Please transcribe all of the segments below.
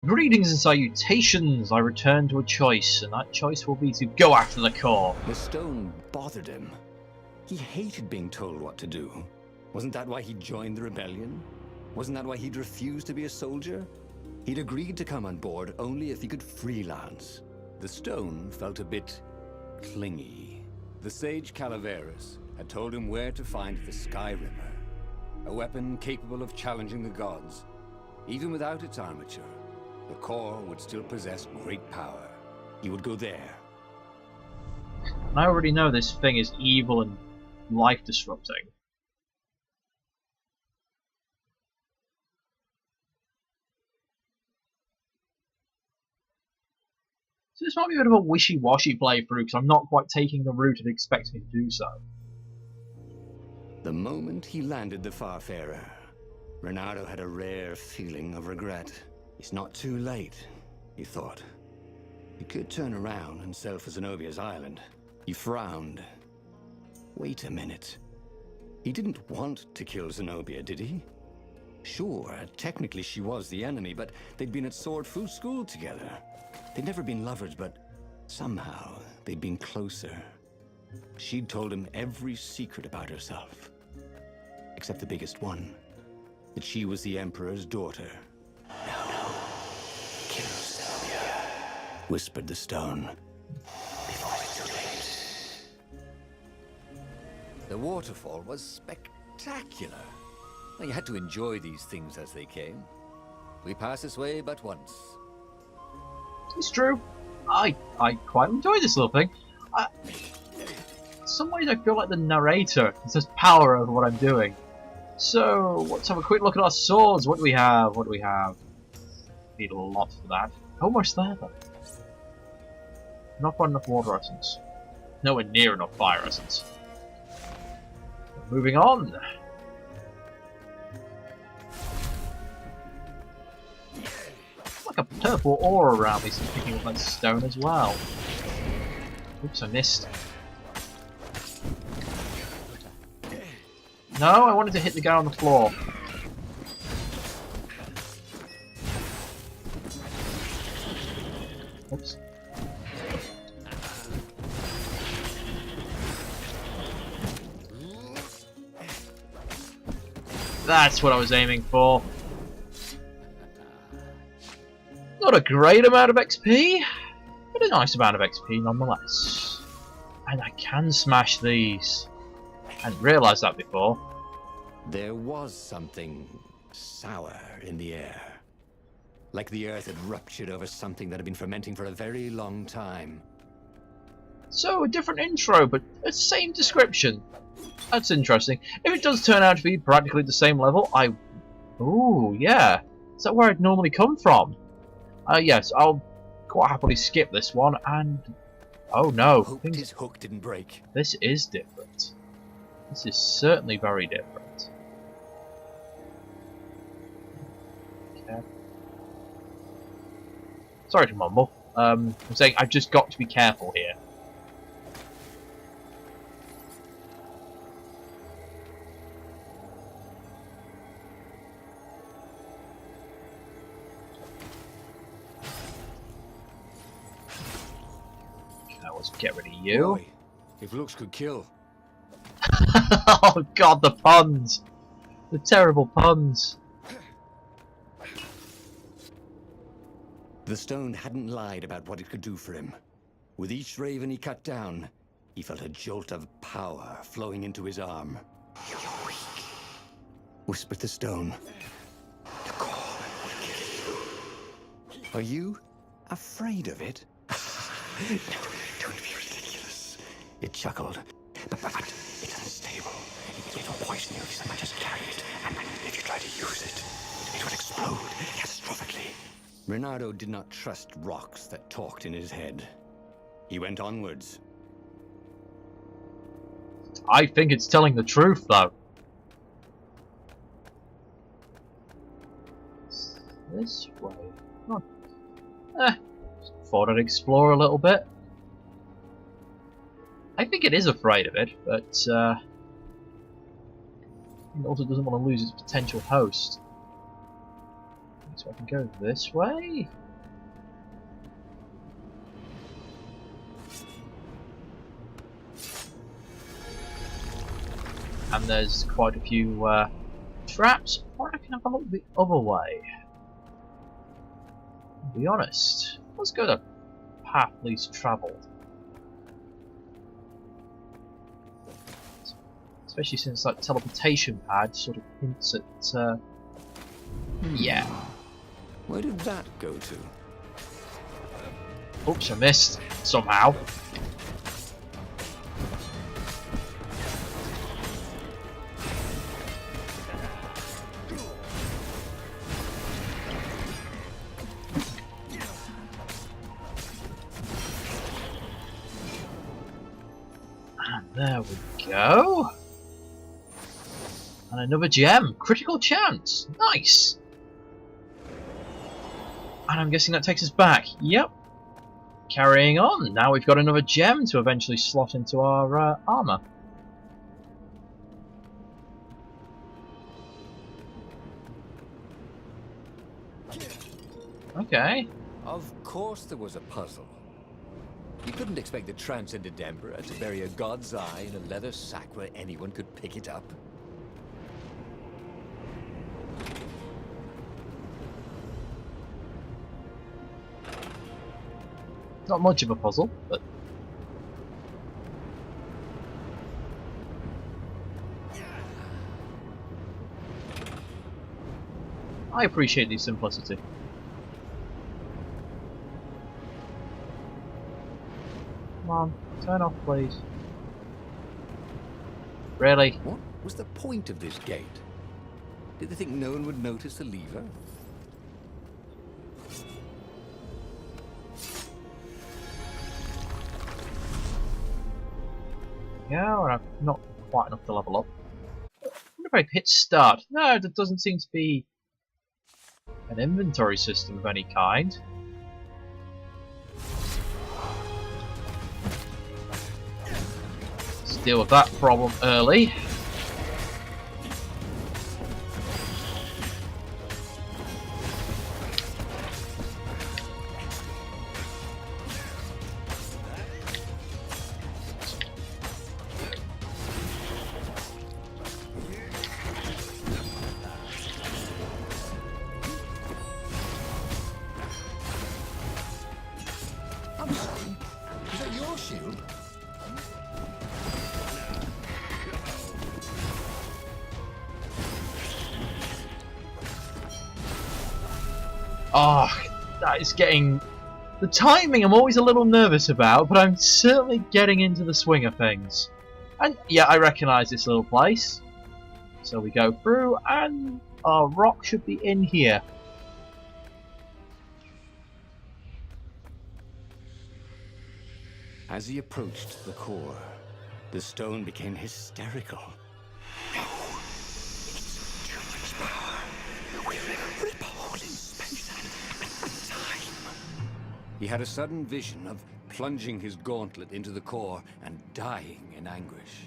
Greetings and salutations! I return to a choice, and that choice will be to go after the core. The stone bothered him. He hated being told what to do. Wasn't that why he joined the rebellion? Wasn't that why he'd refused to be a soldier? He'd agreed to come on board only if he could freelance. The stone felt a bit clingy. The sage Calaveras had told him where to find the Sky Ripper, a weapon capable of challenging the gods. Even without its armature, the core would still possess great power. He would go there. I already know this thing is evil and life-disrupting. So this might be a bit of a wishy-washy playthrough, because I'm not quite taking the route it expects me to do so. The moment he landed the Farfarer, Reynardo had a rare feeling of regret. It's not too late, he thought. He could turn around and sail for Zenobia's island. He frowned. Wait a minute. He didn't want to kill Zenobia, did he? Sure, technically she was the enemy, but they'd been at Sword Fu school together. They'd never been lovers, but somehow they'd been closer. She'd told him every secret about herself. Except the biggest one. That she was the Emperor's daughter. No. Kill Zenobia, whispered the stone. Before it's too late. The waterfall was spectacular. Well, you had to enjoy these things as they came. We pass this way but once. It's true. I quite enjoy this little thing. In some ways I feel like the narrator has power over what I'm doing. So, let's have a quick look at our swords. What do we have? What do we have? Need a lot for that. Almost there, though. Not quite enough water essence. Nowhere near enough fire essence. Moving on. Like a purple aura around me, so I'm picking up that stone as well. Oops, I missed. No, I wanted to hit the guy on the floor. Oops. That's what I was aiming for. Not a great amount of XP, but a nice amount of XP nonetheless. And I can smash these. I hadn't realised that before. There was something sour in the air. Like the earth had ruptured over something that had been fermenting for a very long time. So, a different intro, but the same description. That's interesting. If it does turn out to be practically the same level, ooh, yeah. Is that where I'd normally come from? Yes, I'll quite happily skip this one, and... Oh no. Hoped his hook didn't break. This is different. This is certainly very different. Okay. Sorry to mumble. I'm saying I've just got to be careful here. Okay, let's get rid of you. Boy, if looks could kill. Oh god, the puns! The terrible puns. The stone hadn't lied about what it could do for him. With each raven he cut down, he felt a jolt of power flowing into his arm. You're weak, whispered the stone. The core will kill you. Are you afraid of it? No, don't be ridiculous. It chuckled. But it's unstable. It will poison you if so much as carry it. And if you try to use it, it will explode catastrophically. Reynardo did not trust rocks that talked in his head. He went onwards. I think it's telling the truth, though. This way. Huh. Thought I'd explore a little bit. I think it is afraid of it, but it also doesn't want to lose its potential host. So I can go this way? And there's quite a few traps, or I can have a look the other way. To be honest, let's go the path least travelled. Especially since that teleportation pad sort of hints at, yeah. Where did that go to? Oops, I missed somehow. And there we go. And another gem. Critical chance. Nice. And I'm guessing that takes us back. Yep. Carrying on. Now we've got another gem to eventually slot into our armour. Okay. Of course there was a puzzle. You couldn't expect the transcendent Emperor to bury a god's eye in a leather sack where anyone could pick it up. Not much of a puzzle, but I appreciate the simplicity. Come on, turn off, please. Really? What was the point of this gate? Did they think no one would notice the lever? Yeah, or not quite enough to level up. I wonder if I hit start. No, there doesn't seem to be an inventory system of any kind. Let's deal with that problem early. I'm sorry. Is that your shield? Oh, that is getting... The timing I'm always a little nervous about, but I'm certainly getting into the swing of things. And yeah, I recognise this little place. So we go through, and our rock should be in here. As he approached the core, the stone became hysterical. No, it's too much power. We'll rip a hole in space and time. He had a sudden vision of plunging his gauntlet into the core and dying in anguish.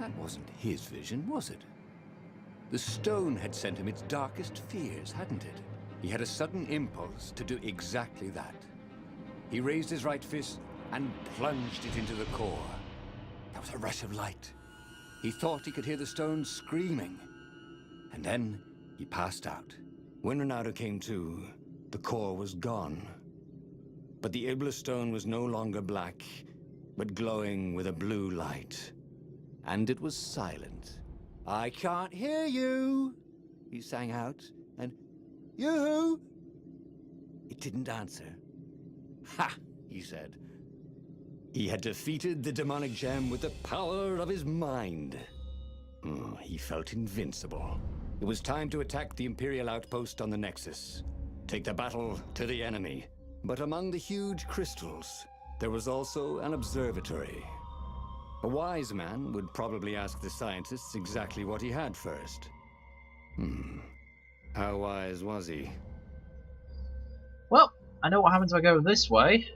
That wasn't his vision, was it? The stone had sent him its darkest fears, hadn't it? He had a sudden impulse to do exactly that. He raised his right fist and plunged it into the core. There was a rush of light. He thought he could hear the stone screaming. And then he passed out. When Ronaldo came to, the core was gone. But the Iblis stone was no longer black, but glowing with a blue light. And it was silent. "I can't hear you," he sang out. And, "You?" It didn't answer. "Ha!" he said. He had defeated the demonic gem with the power of his mind. He felt invincible. It was time to attack the Imperial outpost on the Nexus. Take the battle to the enemy. But among the huge crystals, there was also an observatory. A wise man would probably ask the scientists exactly what he had first. How wise was he? Well, I know what happens if I go this way.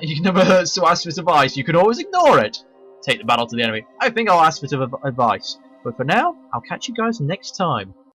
It never hurts to ask for advice. You can always ignore it. take the battle to the enemy. I think I'll ask for some advice. But for now, I'll catch you guys next time.